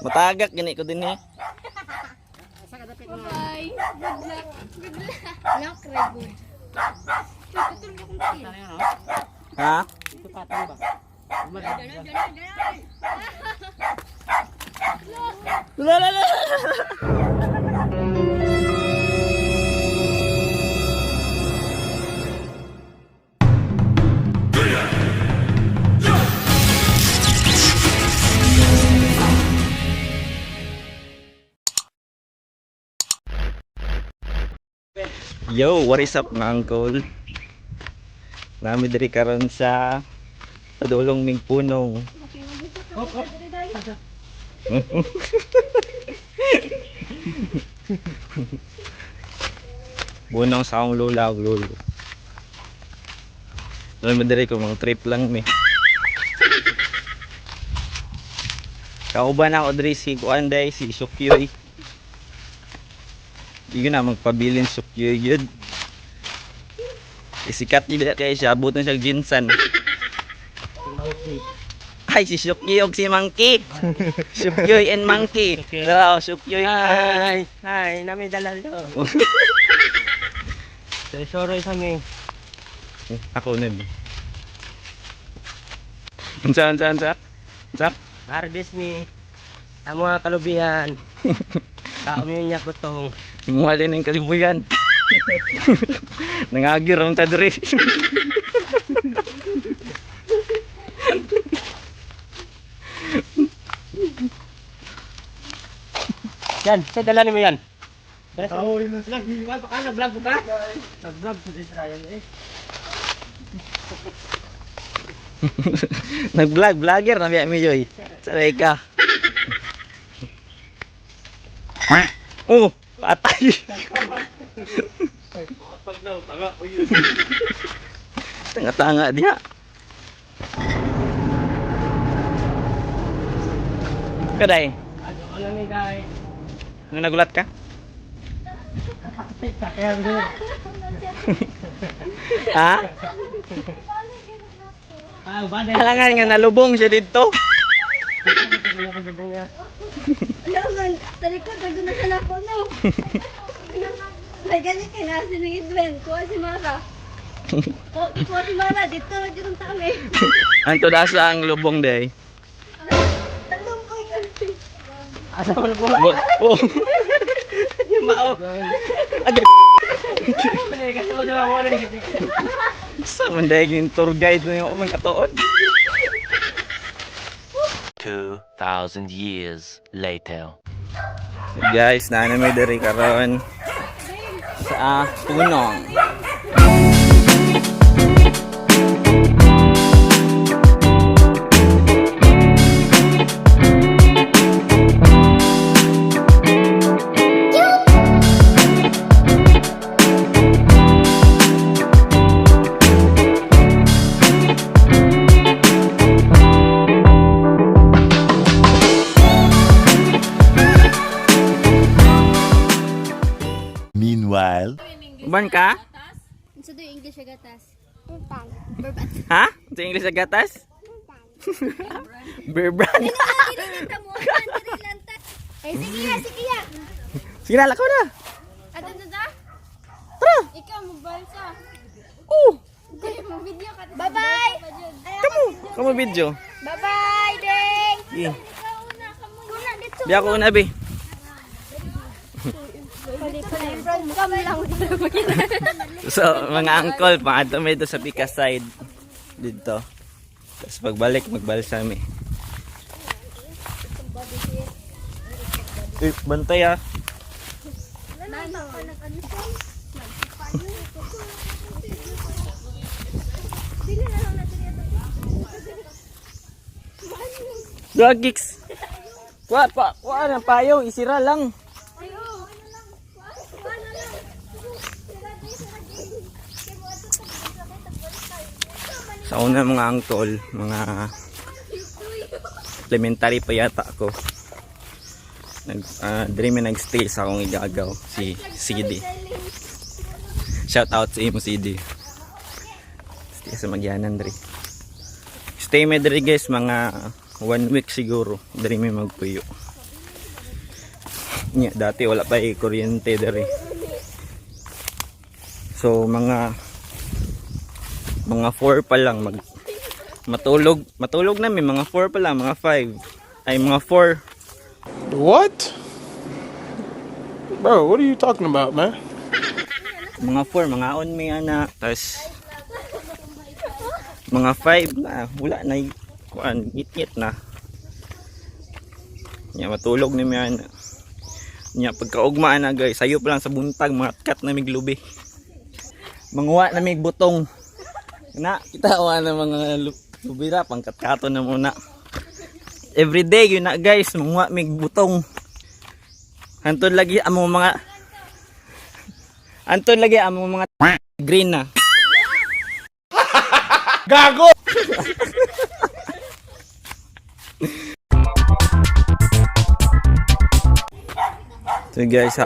Matagak gini ko din eh. Bye. Good luck. Good luck. Luck, very good. Tutulong ko kung sino. Ha? Ito patang ba? La la la. Yo, what is up mga uncle? Nami diri karon sa padulong ning punong. Bunong sa akong lula ug lolo. Nami diri ko mga trip lang mi. Kauban ako diri si Kuanday, si Sukyoy. Yun na magpabilin Sukyoy yun. Isikat niya kaya siya, abutin siya ginsan. Ay, si Sukyoy og si Monkey. Sukyoy and Monkey. Hello, Sukyoy. Hi! Hi! Nami dalal do. Tesoro isang eh. Ako na ba? Ansa? Harvest ni. Ang mga kalubihan. Kaumyon niya ko tong. Imuhali ng kalibuyan. Nangagir ang tadri. Yan, sa dala ni mo yan. Oo, yun na. Nag-vlog ko ka? Nag-vlog ko din sa yan eh. Vlogger na biya mi Joy. Saray ka. Oh, patay. Pag daw, tanga ko yun. Tanga-tanga diha. Kaday, Ano ni guys? ano nagulat ka? Kaya mo. Ha? Ah, bade. Halangan nga nalubong siya dito. Alam, talikod na doon na sa lako, no? May galing kayo na si Edwin. Kuha si Mara. Kuha si Mara. Dito na dito ang tami. Anto dasa ang lubong day. Talong ko yung Asa mo po? Oh. Yung mao. Agad. Kasi mo dala mo rin. Sa manday yung tour guide na yung mga katoon. 2,000 years later. Guys, naana may diri karon sa punong. Meanwhile, Ban ka? Sa doon English sa gatas. Ha? Sa English sa gatas? Bear brand. Ay, sige ya, sige ya. Sige na, lakaw na. Ato na. Tara. Ikaw, magbalsa. Oh, Video ka. Bye-bye. kamu video. Bye-bye, Deng. Yeah. Ikaw una, kamuna dito. Di ako una be. Kami lang. So, mga uncle, pangadto may ito sa Pika side dito. Tapos pagbalik, magbalsam eh. Bantay ah. Dragiks. Kuha na payo, isira lang. Sa una mga uncle, mga elementary pa yata ako. Diri may nag-stay sa akong igagaw, si CD. Shout out sa imo CD. Stay sa Magyanan diri. Stay me diri guys mga 1 week siguro dari may magpuyo. Nya dati wala pa kuryente dari. So mga 4 pa lang matulog namin, mga 4 pa lang, mga 5 ay mga 4. What? Bro, what are you talking about, man? Mga 4, mga on may anak, tas mga 5 na wala na kuan, ngit na. Nya matulog ni may anak. Nya pagkaugmaan na guys, sayo pa lang sa buntag mga kat na miglubi. Manguha na mig butong. Na kita wa na mga lubira pangkatkato na muna. Every day yun na guys, manguha mig butong. Antod lagi among mga green na. Gago! So guys,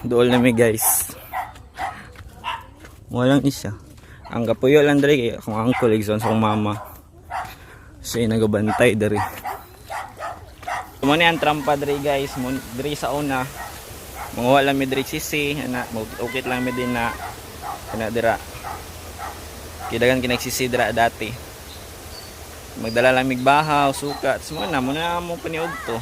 dool na mi guys. Walang isa. Ang kapuyo lang dali kay akong uncle igsoon sa akong mama. Siya nagabantay dari. Mo ni ang trampa dari guys, mo diri sa una. Manguha lang mi diri sisi, ana okay lang mi din na kana dira. Kidagan kinagsisi dira dati. Magdala lang mig bahaw, sukat, mo na mo paniog to.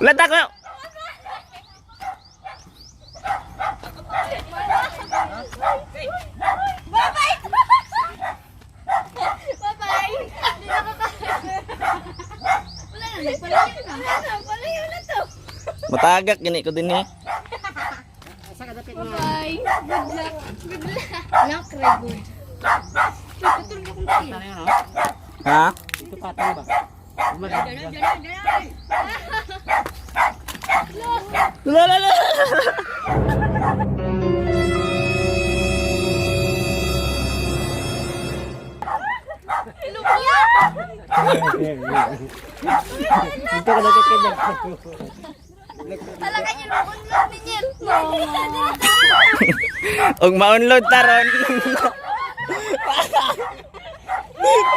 Ulat ako! Bye-bye! Bye-bye! Wala na, palayo na to. Matagak gini ko din eh. Bye-bye! Good luck! Good luck! Luck, very good. Tutulog akong tayo. Ha? Ito patang ba? Lala. Ito ka lang kaya. Talaga niyo unload ninyo. Og ma-unload taron.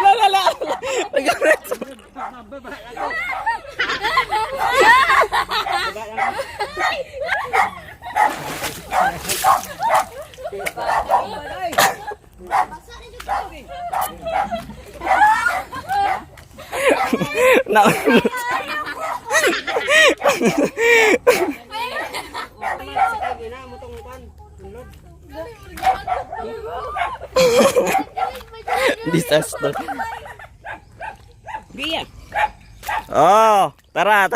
Lala. Na-unload. Disaster. Biya. Oh, tara.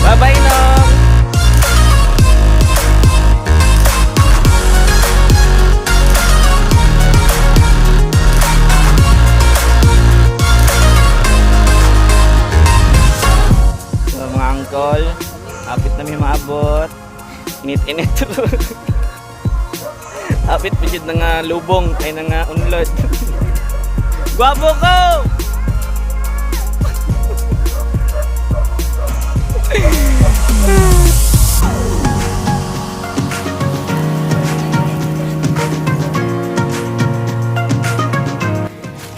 Bye-bye, Nong. So, mga angkol, apit na may maabot. Init-init. Apit pisid na nga lubong ay na nga unlod. Guwapo ko!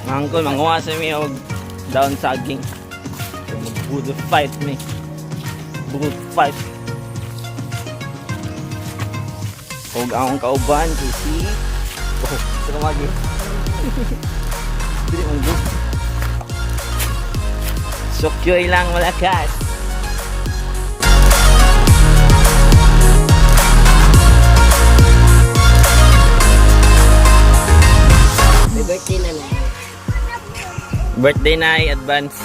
Mga angkol, manguha sa mi og down saging. Would fight me. Would fight. Huwag akong kauban kasi ito magi hindi mong good sokyoy lang malakas. May birthday na na. Birthday na ay advance.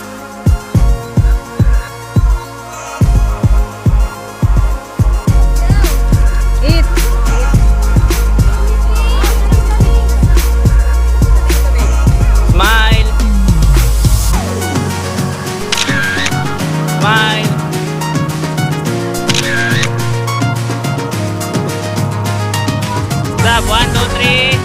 Smile. Stop, 1, 2, 3.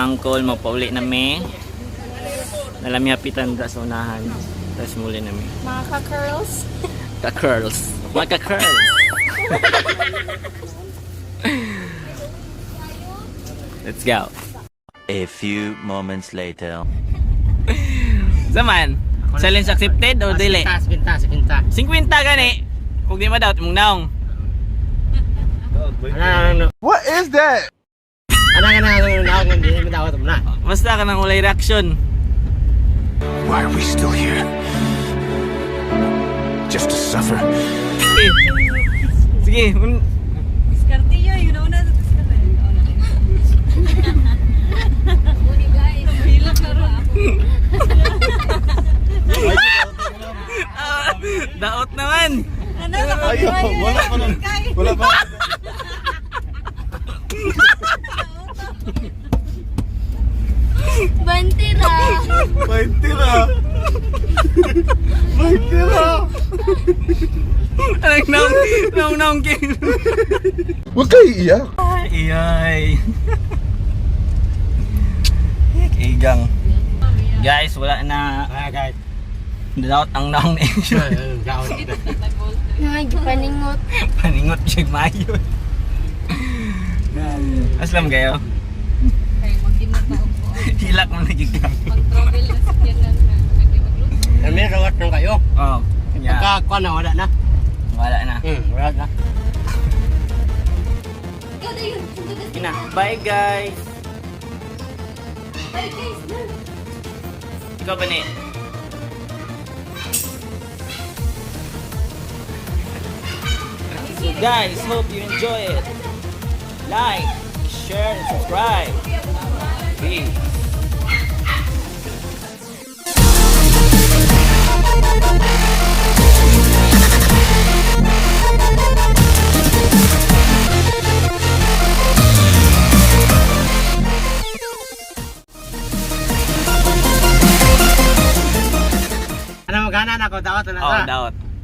uncle, mapauli na me. Nalami hapitan da sa unahan. Tapos muli na me. Mga ka-curls. Ka-curls. Mga ka-curls. Let's go. A few moments later. Zaman, challenge accepted o dili? Sa kinta. 50 gani. Kung di ma-doubt, mong naong. Ano? What is that? Naon hindi mo daw mo na. Basta ka nang ulay reaction. Why are we still here? Just to suffer? Sige. Sige. Diskarte yun. Yun na una sa diskarte. Uni guys. Hilap na ron. Daot naman. Ano? Wala pa lang. Wala pa. Bantira. May tira. May tira. Anong naong king. Huwag kayo iiyak. Iyay. Igang. Guys, wala na. Guys. Daot ang naong na Daon. Ay, paningot. Paningot siya mayo. Aslam kayo. Ay, mag-dimot na ako. Hilak mo na gigang. Pag-travel na sakyanan na. May rawat nung kayo. Oh. Yeah. Pagka na wala na. Wala na. Wala na. Ikaw na yun. Ina. Bye guys. Ay, guys. Ikaw ba ni? So guys, hope you enjoy it. Like, share, and subscribe. Peace. Ano magana na ako daot na Oh, daot.